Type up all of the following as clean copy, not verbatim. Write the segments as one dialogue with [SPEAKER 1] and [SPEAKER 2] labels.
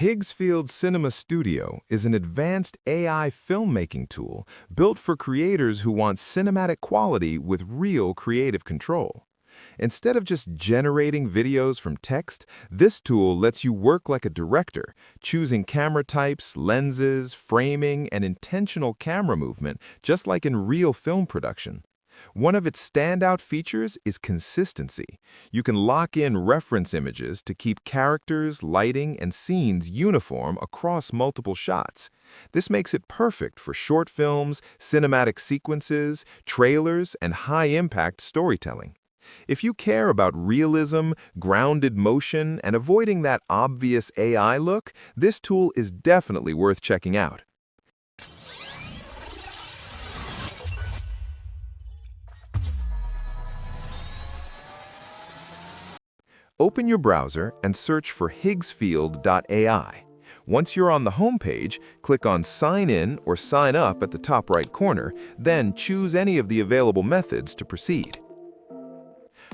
[SPEAKER 1] Higgsfield Cinema Studio is an advanced AI filmmaking tool built for creators who want cinematic quality with real creative control. Instead of just generating videos from text, this tool lets you work like a director, choosing camera types, lenses, framing, and intentional camera movement, just like in real film production. One of its standout features is consistency. You can lock in reference images to keep characters, lighting, and scenes uniform across multiple shots. This makes it perfect for short films, cinematic sequences, trailers, and high-impact storytelling. If you care about realism, grounded motion, and avoiding that obvious AI look, this tool is definitely worth checking out. Open your browser and search for Higgsfield.ai. Once you're on the home page, click on Sign In or Sign Up at the top right corner, then choose any of the available methods to proceed.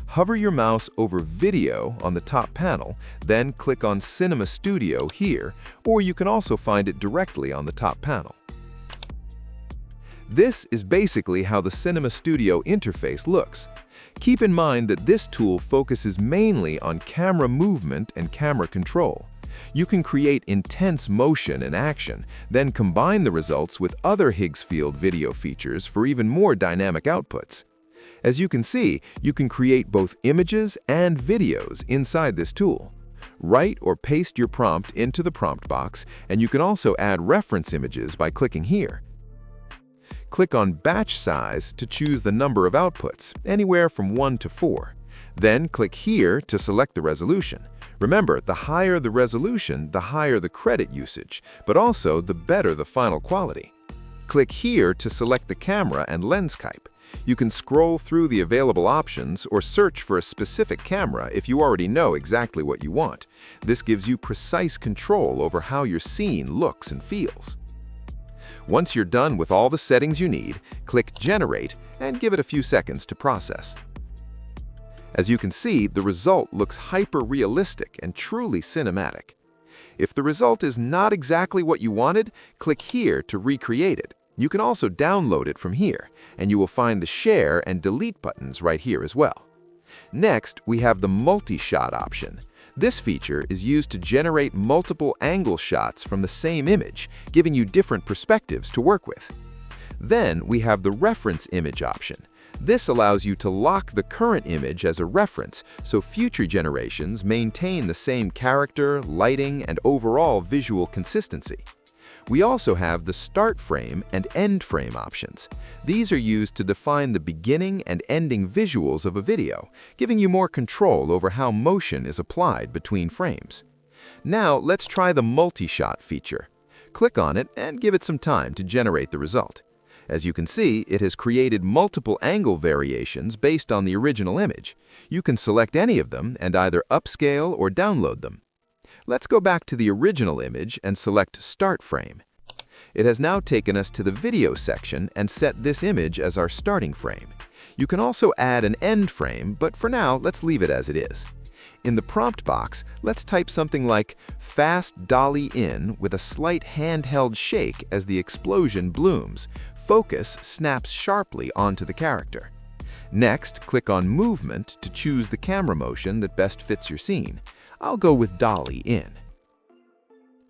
[SPEAKER 1] Hover your mouse over Video on the top panel, then click on Cinema Studio here, or you can also find it directly on the top panel. This is basically how the Cinema Studio interface looks. Keep in mind that this tool focuses mainly on camera movement and camera control. You can create intense motion and action, then combine the results with other Higgsfield video features for even more dynamic outputs. As you can see, you can create both images and videos inside this tool. Write or paste your prompt into the prompt box, and you can also add reference images by clicking here. Click on Batch Size to choose the number of outputs, anywhere from 1 to 4. Then click here to select the resolution. Remember, the higher the resolution, the higher the credit usage, but also the better the final quality. Click here to select the camera and lens type. You can scroll through the available options or search for a specific camera if you already know exactly what you want. This gives you precise control over how your scene looks and feels. Once you're done with all the settings you need, click Generate and give it a few seconds to process. As you can see, the result looks hyper-realistic and truly cinematic. If the result is not exactly what you wanted, click here to recreate it. You can also download it from here, and you will find the Share and Delete buttons right here as well. Next, we have the multi-shot option. This feature is used to generate multiple angle shots from the same image, giving you different perspectives to work with. Then we have the reference image option. This allows you to lock the current image as a reference, so future generations maintain the same character, lighting, and overall visual consistency. We also have the start frame and end frame options. These are used to define the beginning and ending visuals of a video, giving you more control over how motion is applied between frames. Now let's try the multi-shot feature. Click on it and give it some time to generate the result. As you can see, it has created multiple angle variations based on the original image. You can select any of them and either upscale or download them. Let's go back to the original image and select Start Frame. It has now taken us to the video section and set this image as our starting frame. You can also add an end frame, but for now, let's leave it as it is. In the prompt box, let's type something like "Fast dolly in" with a slight handheld shake as the explosion blooms. Focus snaps sharply onto the character. Next, click on Movement to choose the camera motion that best fits your scene. I'll go with dolly in.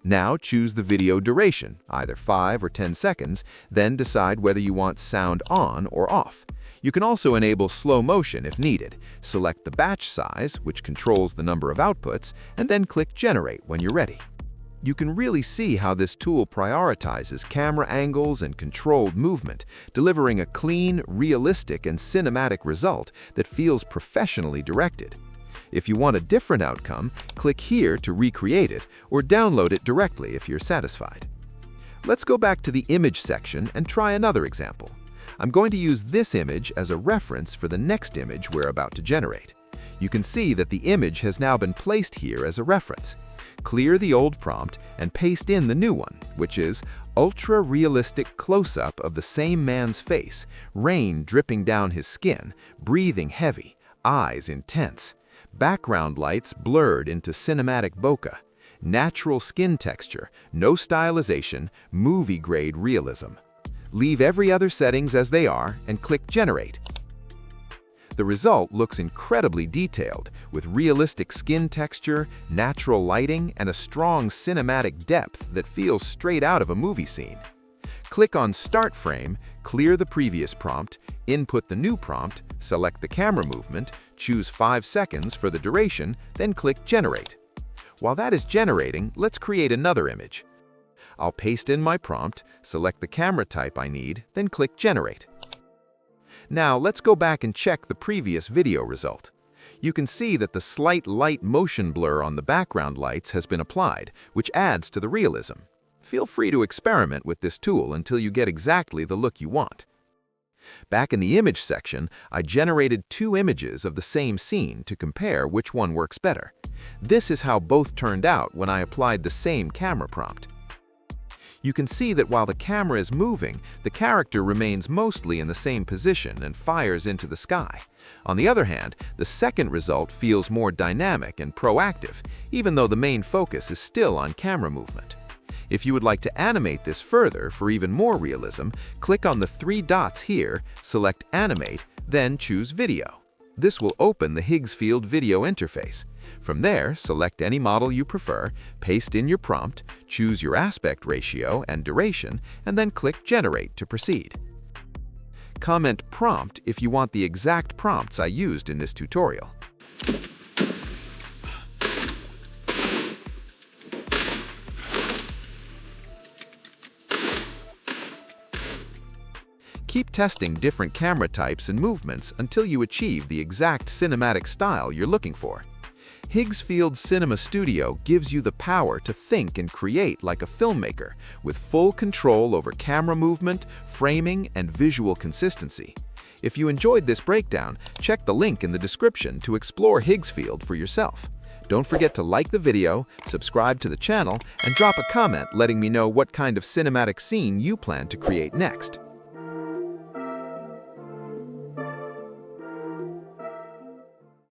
[SPEAKER 1] Now choose the video duration, either 5 or 10 seconds, then decide whether you want sound on or off. You can also enable slow motion if needed. Select the batch size, which controls the number of outputs, and then click Generate when you're ready. You can really see how this tool prioritizes camera angles and controlled movement, delivering a clean, realistic, and cinematic result that feels professionally directed. If you want a different outcome, click here to recreate it or download it directly if you're satisfied. Let's go back to the image section and try another example. I'm going to use this image as a reference for the next image we're about to generate. You can see that the image has now been placed here as a reference. Clear the old prompt and paste in the new one, which is ultra-realistic close-up of the same man's face, rain dripping down his skin, breathing heavy, eyes intense. Background lights blurred into cinematic bokeh. Natural skin texture, no stylization, movie-grade realism. Leave every other settings as they are and click Generate. The result looks incredibly detailed, with realistic skin texture, natural lighting, and a strong cinematic depth that feels straight out of a movie scene. Click on Start Frame, clear the previous prompt, input the new prompt, select the camera movement, choose 5 seconds for the duration, then click Generate. While that is generating, let's create another image. I'll paste in my prompt, select the camera type I need, then click Generate. Now let's go back and check the previous video result. You can see that the slight light motion blur on the background lights has been applied, which adds to the realism. Feel free to experiment with this tool until you get exactly the look you want. Back in the image section, I generated 2 images of the same scene to compare which one works better. This is how both turned out when I applied the same camera prompt. You can see that while the camera is moving, the character remains mostly in the same position and fires into the sky. On the other hand, the second result feels more dynamic and proactive, even though the main focus is still on camera movement. If you would like to animate this further for even more realism, click on the 3 dots here, select Animate, then choose Video. This will open the Higgsfield video interface. From there, select any model you prefer, paste in your prompt, choose your aspect ratio and duration, and then click Generate to proceed. Comment Prompt if you want the exact prompts I used in this tutorial. Keep testing different camera types and movements until you achieve the exact cinematic style you're looking for. Higgsfield Cinema Studio gives you the power to think and create like a filmmaker, with full control over camera movement, framing, and visual consistency. If you enjoyed this breakdown, check the link in the description to explore Higgsfield for yourself. Don't forget to like the video, subscribe to the channel, and drop a comment letting me know what kind of cinematic scene you plan to create next.